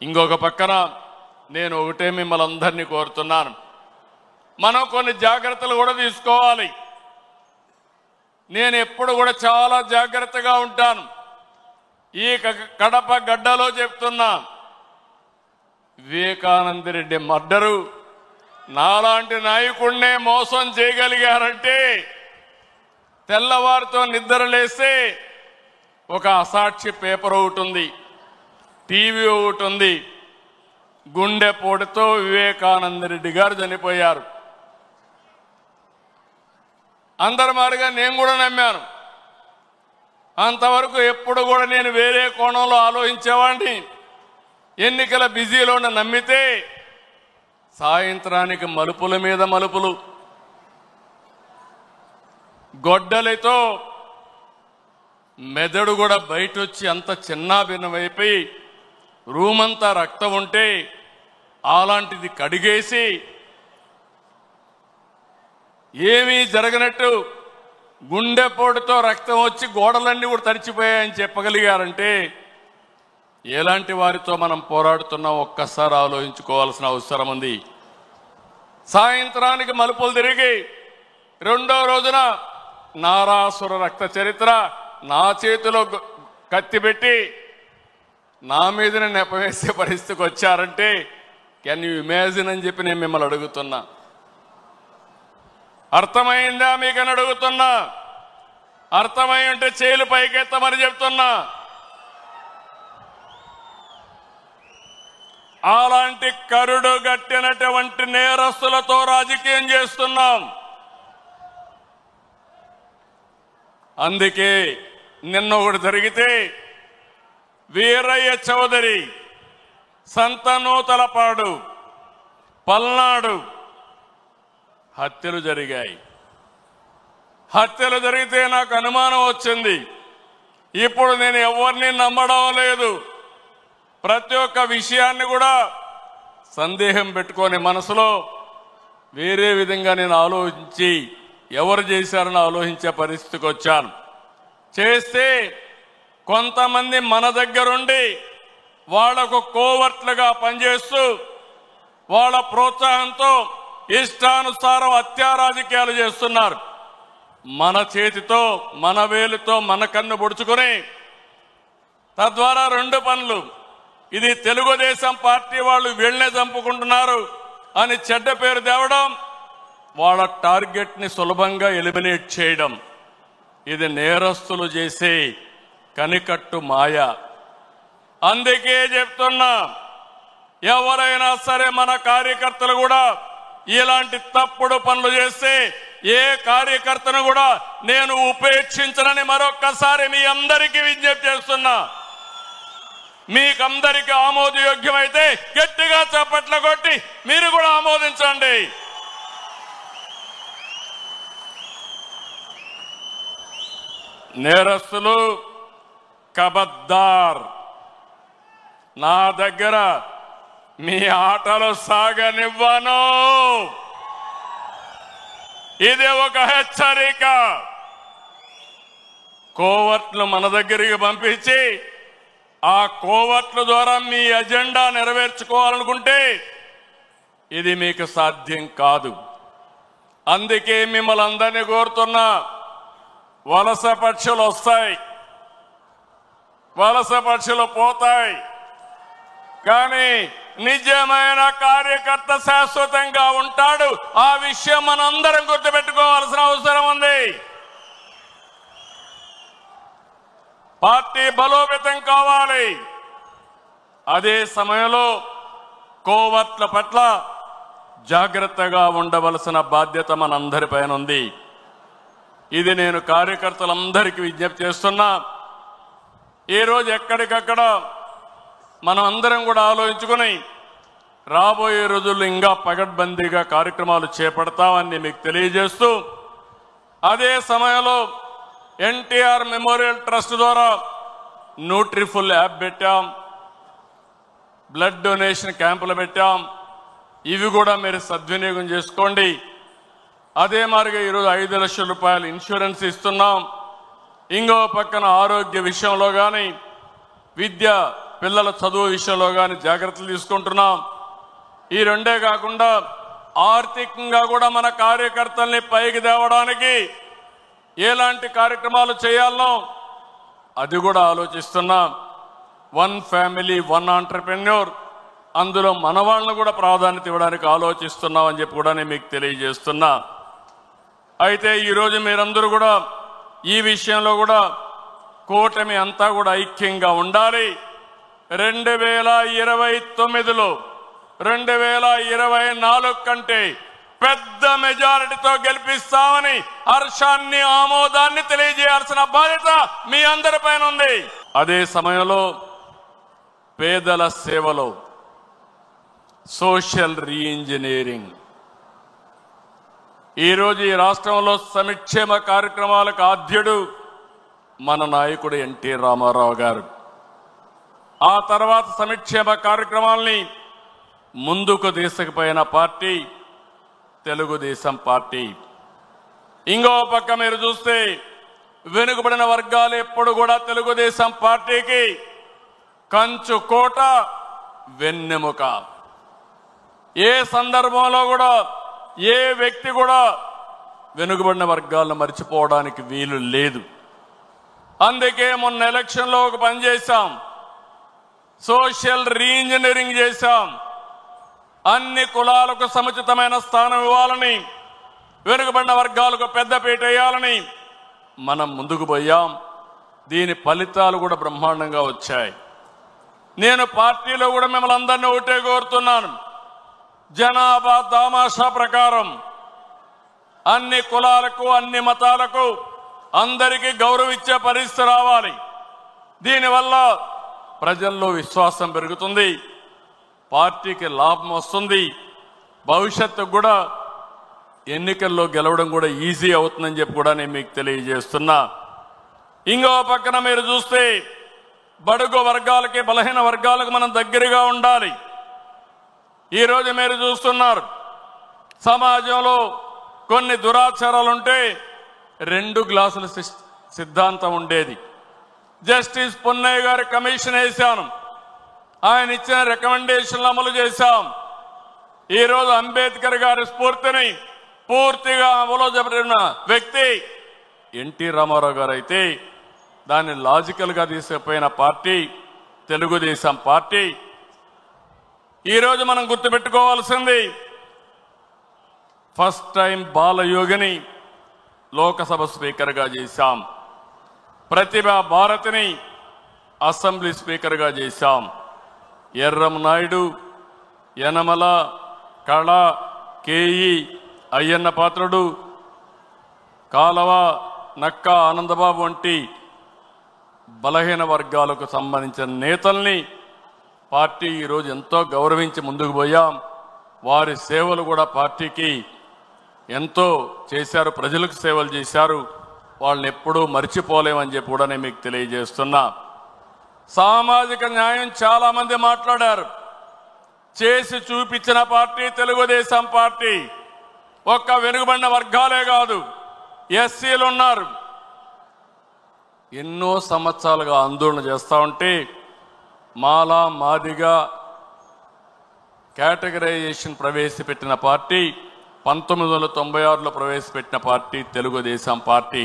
ఇంకొక పక్కన నేను ఒకటే మిమ్మల్ని అందరినీ కోరుతున్నాను, మనం కొన్ని జాగ్రత్తలు కూడా తీసుకోవాలి. నేను ఎప్పుడు కూడా చాలా జాగ్రత్తగా ఉంటాను. ఈ కడప గడ్డలో చెప్తున్నా, వివేకానంద రెడ్డి మర్డరు నాలాంటి నాయకుడినే మోసం చేయగలిగారంటే, తెల్లవారితో నిద్ర లేస్తే ఒక అసాక్షి పేపర్ ఒకటి ఉంది, టీవీ ఒకటి ఉంది, గుండెపోటుతో వివేకానంద రెడ్డి గారు చనిపోయారు. అందరి మాదిరిగా నేను కూడా నమ్మాను. అంతవరకు ఎప్పుడు కూడా నేను వేరే కోణంలో ఆలోచించేవాడిని. ఎన్నికల బిజీలో నమ్మితే సాయంత్రానికి మలుపుల మీద మలుపులు, గొడ్డలితో మెదడు కూడా బయట వచ్చి అంత చిన్నాభిన్నమైపోయి రూమంతా రక్తం ఉంటే అలాంటిది కడిగేసి ఏమీ జరగనట్టు గుండెపోటుతో రక్తం వచ్చి గోడలన్నీ కూడా తడిచిపోయాయని చెప్పగలిగారంటే ఎలాంటి వారితో మనం పోరాడుతున్నాం ఒక్కసారి ఆలోచించుకోవాల్సిన అవసరం ఉంది. సాయంత్రానికి మలుపులు తిరిగి రెండో రోజున నారాసుర రక్త చరిత్ర నా చేతిలో కత్తి పెట్టి నా మీదనే నెపవేసే పరిస్థితికి వచ్చారంటే కెన్ యూ ఇమాజిన్ అని చెప్పి నేను మిమ్మల్ని అడుగుతున్నా. అర్థమైందా మీకని అడుగుతున్నా. అర్థమై ఉంటే చేలు పైకెత్తమని చెప్తున్నా. అలాంటి కరుడు గట్టినటువంటి నేరస్తులతో రాజకీయం చేస్తున్నాం. అందుకే నిన్న ఒకటి జరిగితే వీరయ్య చౌదరి, సంతనూతలపాడు, పల్నాడు హత్యలు జరిగాయి. హత్యలు జరిగితే నాకు అనుమానం వచ్చింది. ఇప్పుడు నేను ఎవరిని నమ్మడం లేదు. ప్రతి ఒక్క విషయాన్ని కూడా సందేహం పెట్టుకొని మనసులో వేరే విధంగా నేను ఆలోచించి ఎవరు చేశారని ఆలోచించే పరిస్థితికి వచ్చాను. చేస్తే కొంతమంది మన దగ్గరుండి వాళ్లకు కోవర్ట్లుగా పనిచేస్తూ వాళ్ళ ప్రోత్సాహంతో ఇష్టానుసారం హత్యా రాజకీయాలు చేస్తున్నారు. మన చేతితో మన వేలుతో మన కన్ను పొడుచుకొని తద్వారా రెండు పనులు, ఇది తెలుగుదేశం పార్టీ వాళ్ళు వీళ్ళనే చంపుకుంటున్నారు అని చెడ్డ పేరు తేవడం, వాళ్ళ టార్గెట్ ని సులభంగా ఎలిమినేట్ చేయడం, ఇది నేరస్తులు చేసే కనికట్టు మాయ. అందుకే చెప్తున్నా, ఎవరైనా సరే మన కార్యకర్తలు కూడా ఇలాంటి తప్పుడు పనులు చేస్తే ఏ కార్యకర్తను కూడా నేను ఉపేక్షించనని మరొక్కసారి మీ అందరికీ విజ్ఞప్తి చేస్తున్నా. మీకందరికీ ఆమోదయోగ్యమైతే గట్టిగా చప్పట్లు కొట్టి మీరు కూడా ఆమోదించండి. నేరస్తులు కబద్దార్, నా దగ్గర మీ ఆటలు సాగనివ్వను. ఇది ఒక హెచ్చరిక. కోవర్ట్లు మన దగ్గరికి పంపించి ఆ కోవర్ట్ల ద్వారా మీ అజెండా నెరవేర్చుకోవాలనుకుంటే ఇది మీకు సాధ్యం కాదు. అందుకే మిమ్మల్ని అందరినీ కోరుతున్నా, వలస పక్షులు వస్తాయి, వలస పక్షులు పోతాయి, కానీ నిజమైన కార్యకర్త శాశ్వతంగా ఉంటాడు. ఆ విషయం మనందరం గుర్తుపెట్టుకోవాల్సిన అవసరం ఉంది. పార్టీ బలోపేతం కావాలి. అదే సమయంలో కోవర్ట్ల పట్ల జాగ్రత్తగా ఉండవలసిన బాధ్యత మనందరిపైన ఉంది. ఇది నేను కార్యకర్తలందరికీ విజ్ఞప్తి చేస్తున్నా. ఈరోజు ఎక్కడికక్కడ మనం అందరం కూడా ఆలోచించుకుని రాబోయే రోజుల్లో ఇంకా పగడ్బందీగా కార్యక్రమాలు చేపడతామని మీకు తెలియజేస్తూ, అదే సమయంలో ఎన్టీఆర్ మెమోరియల్ ట్రస్ట్ ద్వారా న్యూట్రిఫుల్ యాప్ పెట్టాం, బ్లడ్ డొనేషన్ క్యాంపులు పెట్టాం. ఇవి కూడా మీరు సద్వినియోగం చేసుకోండి. అదే మాదిరిగా ఈరోజు 5 లక్షల రూపాయలు ఇన్సూరెన్స్ ఇస్తున్నాం. ఇంకో పక్కన ఆరోగ్య విషయంలో కానీ, విద్య పిల్లల చదువు విషయంలో కానీ జాగ్రత్తలు తీసుకుంటున్నాం. ఈ రెండే కాకుండా ఆర్థికంగా కూడా మన కార్యకర్తల్ని పైకి తేవడానికి ఎలాంటి కార్యక్రమాలు చేయాలనో అది కూడా ఆలోచిస్తున్నాం. 1 ఫ్యామిలీ 1 ఆంటర్‌ప్రెన్యూర్, అందులో మన వాళ్ళను కూడా ప్రాధాన్యత ఇవ్వడానికి ఆలోచిస్తున్నాం అని చెప్పి కూడా నేను మీకు తెలియజేస్తున్నా. అయితే ఈరోజు మీరందరూ కూడా ఈ విషయంలో కూడా కూటమి అంతా కూడా ఐక్యంగా ఉండాలి. 2029లో 2024 కంటే పెద్ద మెజారిటీతో గెలిపిస్తామని హర్షాన్ని ఆమోదాన్ని తెలియజేయాల్సిన బాధ్యత మీ అందరిపైన ఉంది. అదే సమయంలో పేదల సేవలో సోషల్ రీఇంజనీరింగ్, ఈరోజు ఈ రాష్ట్రంలో సంక్షేమ కార్యక్రమాలకు ఆద్యుడు మన నాయకుడు ఎన్టీ రామారావు గారు. ఆ తర్వాత సంక్షేమ కార్యక్రమాల్ని ముందుకు తీసుకుపోయిన పార్టీ తెలుగుదేశం పార్టీ. ఇంకో పక్క మీరు చూస్తే వెనుకబడిన వర్గాలు ఎప్పుడు కూడా తెలుగుదేశం పార్టీకి కంచు కోట, వెన్నెముక. ఏ సందర్భంలో కూడా ఏ వ్యక్తి కూడా వెనుకబడిన వర్గాలను మర్చిపోవడానికి వీలు లేదు. అందుకే మొన్న ఎలక్షన్లో ఒక పని చేశాం, సోషల్ రీఇంజనీరింగ్ చేశాం. అన్ని కులాలకు సముచితమైన స్థానం ఇవ్వాలని, వెనుకబడిన వర్గాలకు పెద్దపీట వేయాలని మనం ముందుకు పోయాం. దీని ఫలితాలు కూడా బ్రహ్మాండంగా వచ్చాయి. నేను పార్టీలో కూడా మిమ్మల్ని అందరినీ ఒకటే కోరుతున్నాను, జనాభా దామాషా ప్రకారం అన్ని కులాలకు అన్ని మతాలకు అందరికీ గౌరవించే పరిస్థితి రావాలి. దీనివల్ల ప్రజల్లో విశ్వాసం పెరుగుతుంది, పార్టీకి లాభం వస్తుంది, భవిష్యత్తుకు కూడా ఎన్నికల్లో గెలవడం కూడా ఈజీ అవుతుందని చెప్పి కూడా నేను మీకు తెలియజేస్తున్నా. ఇంకో పక్కన మీరు చూస్తే బడుగు వర్గాలకి బలహీన వర్గాలకు మనం దగ్గరగా ఉండాలి. ఈరోజు మీరు చూస్తున్నారు సమాజంలో కొన్ని దురాచారాలుంటే 2 గ్లాసుల సిద్ధాంతం ఉండేది. జస్టిస్ పున్నయ్య గారి కమిషన్ వేశాను, ఆయన ఇచ్చిన రికమెండేషన్లు అమలు చేశాం. ఈరోజు అంబేద్కర్ గారి స్ఫూర్తిని పూర్తిగా అమలు జరిపిన వ్యక్తి ఎన్టీ రామారావు గారు అయితే దాన్ని లాజికల్గా తీసుకుపోయిన పార్టీ తెలుగుదేశం పార్టీ. ఈరోజు మనం గుర్తుపెట్టుకోవాల్సింది, ఫస్ట్ టైం బాలయోగిని లోకసభ స్పీకర్గా చేశాం, ప్రతిభా భారతిని అసెంబ్లీ స్పీకర్గా చేశాం, ఎర్రం నాయుడు, యనమల, కళ, కేఈ, అయ్యన్న పాత్రుడు, కాలవ, నక్క ఆనందబాబు వంటి బలహీన వర్గాలకు సంబంధించిన నేతల్ని పార్టీ ఈరోజు ఎంతో గౌరవించి ముందుకు పోయాం. వారి సేవలు కూడా పార్టీకి ఎంతో చేశారు, ప్రజలకు సేవలు చేశారు. వాళ్ళని ఎప్పుడూ మర్చిపోలేమని చెప్పి కూడా నేను మీకు తెలియజేస్తున్నా. సామాజిక న్యాయం చాలా మంది మాట్లాడారు, చేసి చూపించిన పార్టీ తెలుగుదేశం పార్టీ. ఒక్క వెనుకబడిన వర్గాలే కాదు, ఎస్సీలు ఉన్నారు. ఎన్నో సంవత్సరాలుగా ఆందోళన చేస్తూ ఉంటే మాలా మాదిగా కేటగరైజేషన్ ప్రవేశపెట్టిన పార్టీ 1996లో ప్రవేశపెట్టిన పార్టీ తెలుగుదేశం పార్టీ.